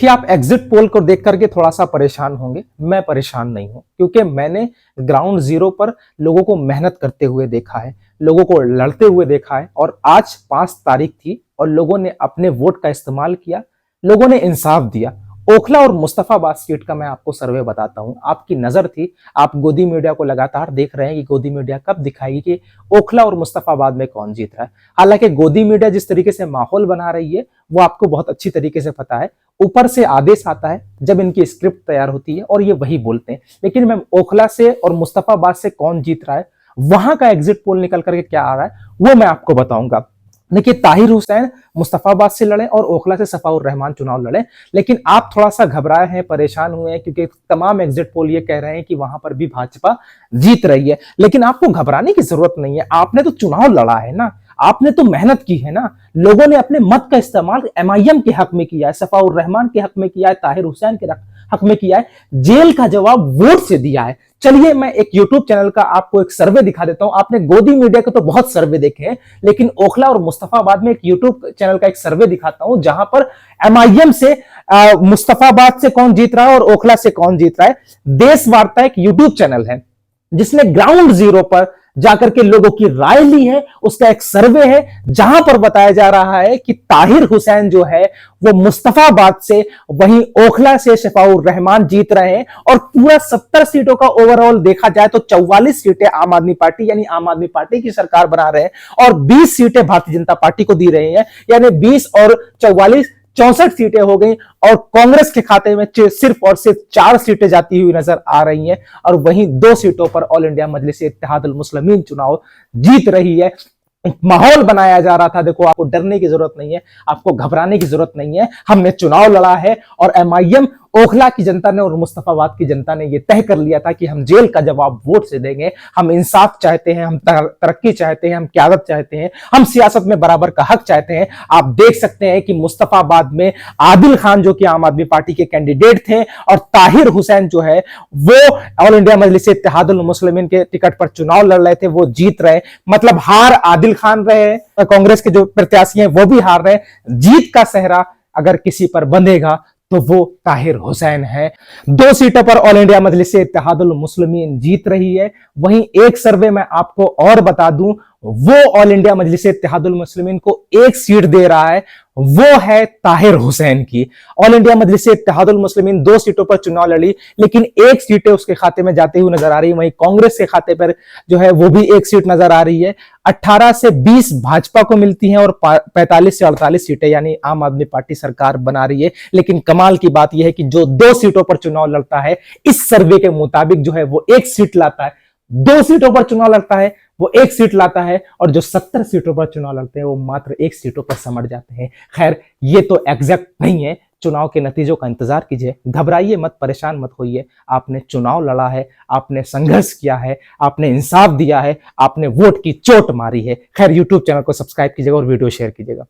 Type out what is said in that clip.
कि आप exit poll को देख करके थोड़ा सा परेशान होंगे। मैं परेशान नहीं हूं, क्योंकि मैंने ग्राउंड जीरो पर लोगों को मेहनत करते हुए देखा है, लोगों को लड़ते हुए देखा है। और आज 5 तारीख थी और लोगों ने अपने वोट का इस्तेमाल किया, लोगों ने इंसाफ दिया। ओखला और मुस्तफाबाद सीट का मैं आपको सर्वे बताता हूं। आपकी नजर थी, आप गोदी मीडिया को लगातार देख रहे हैं कि गोदी मीडिया कब दिखाएगी कि ओखला और मुस्तफाबाद में कौन जीत रहा है। हालांकि गोदी मीडिया जिस तरीके से माहौल बना रही है वो आपको बहुत अच्छी तरीके से पता है। ऊपर से आदेश आता है जब इनकी स्क्रिप्ट तैयार होती है और ये वही बोलते हैं। लेकिन मैं ओखला से और मुस्तफाबाद से कौन जीत रहा है, वहां का एग्जिट पोल निकल करके क्या आ रहा है, वो मैं आपको बताऊंगा। देखिए, ताहिर हुसैन मुस्तफाबाद से लड़े और ओखला से सफाउर रहमान चुनाव लड़े। लेकिन आप थोड़ा सा घबराए हैं, परेशान हुए हैं, क्योंकि तमाम एग्जिट पोल ये कह रहे हैं कि वहां पर भी भाजपा जीत रही है। लेकिन आपको घबराने की जरूरत नहीं है, आपने तो चुनाव लड़ा है ना, आपने तो मेहनत की है ना। लोगों ने अपने मत का इस्तेमाल एमआईएम के हक में किया है, सफाउर रहमान के हक में किया है, ताहिर हुसैन के हक में किया है। जेल का जवाब वोट से दिया है। चलिए, मैं एक यूट्यूब चैनल का आपको एक सर्वे दिखा देता हूं। आपने गोदी मीडिया के तो बहुत सर्वे देखे हैं, लेकिन ओखला और मुस्तफाबाद में एक यूट्यूब चैनल का एक सर्वे दिखाता हूं जहां पर एमआईएम से मुस्तफाबाद से कौन जीत रहा है और ओखला से कौन जीत रहा है। देश वार्ता एक यूट्यूब चैनल है जिसने ग्राउंड जीरो पर जाकर के लोगों की राय ली है। उसका एक सर्वे है जहां पर बताया जा रहा है कि ताहिर हुसैन जो है वो मुस्तफाबाद से, वहीं ओखला से शफाउर रहमान जीत रहे हैं। और पूरा 70 सीटों का ओवरऑल देखा जाए तो 44 सीटें आम आदमी पार्टी यानी आम आदमी पार्टी की सरकार बना रहे हैं और 20 सीटें भारतीय जनता पार्टी को दी रही हैं। यानी 20 और 44 64 सीटें हो गई और कांग्रेस के खाते में सिर्फ और सिर्फ 4 सीटें जाती हुई नजर आ रही हैं। और वहीं 2 सीटों पर ऑल इंडिया मजलिस इत्तेहादुल मुस्लिमीन चुनाव जीत रही है। माहौल बनाया जा रहा था। देखो, आपको डरने की जरूरत नहीं है, आपको घबराने की जरूरत नहीं है। हमने चुनाव लड़ा है और एमआईएम, ओखला की जनता ने और मुस्तफाबाद की जनता ने यह तय कर लिया था कि हम जेल का जवाब वोट से देंगे। हम इंसाफ चाहते हैं, हम तरक्की चाहते हैं, हम क़यादत चाहते हैं, हम सियासत में बराबर का हक चाहते हैं। आप देख सकते हैं कि मुस्तफाबाद में आदिल खान जो कि आम आदमी पार्टी के कैंडिडेट थे और ताहिर हुसैन जो है वो ऑल इंडिया मजलिस इत्तेहादुल मुस्लिमीन के टिकट पर चुनाव लड़ रहे थे, वो जीत रहे। मतलब हार आदिल खान रहे, कांग्रेस के जो प्रत्याशी हैं वो भी हार रहे। जीत का सेहरा अगर किसी पर बंधेगा तो वो ताहिर हुसैन है। 2 सीटों पर ऑल इंडिया मजलिस इत्तेहादुल मुस्लिमीन जीत रही है। वहीं एक सर्वे मैं आपको और बता दूं, वो ऑल इंडिया मजलिस इत्तेहादुल मुस्लिमीन को 1 सीट दे रहा है, वो है ताहिर हुसैन की। ऑल इंडिया मजलिस इत्तेहादुल मुस्लिमीन 2 सीटों पर चुनाव लड़ी, लेकिन 1 सीटें उसके खाते में जाती हुई नजर आ रही है। वहीं कांग्रेस के खाते पर जो है वो भी 1 सीट नजर आ रही है। 18 से 20 भाजपा को मिलती हैं और 45 से 48 सीटें यानी आम आदमी पार्टी सरकार बना रही है। लेकिन कमाल की बात यह है कि जो 2 सीटों पर चुनाव लड़ता है, इस सर्वे के मुताबिक जो है वो 1 सीट लाता है। 2 सीटों पर चुनाव लड़ता है वो 1 सीट लाता है, और जो 70 सीटों पर चुनाव लड़ते हैं वो मात्र 1 सीटों पर समझ जाते हैं। खैर, ये तो एग्जैक्ट नहीं है। चुनाव के नतीजों का इंतजार कीजिए, घबराइए मत, परेशान मत होइए। आपने चुनाव लड़ा है, आपने संघर्ष किया है, आपने इंसाफ दिया है, आपने वोट की चोट मारी है। खैर, यूट्यूब चैनल को सब्सक्राइब कीजिएगा और वीडियो शेयर कीजिएगा।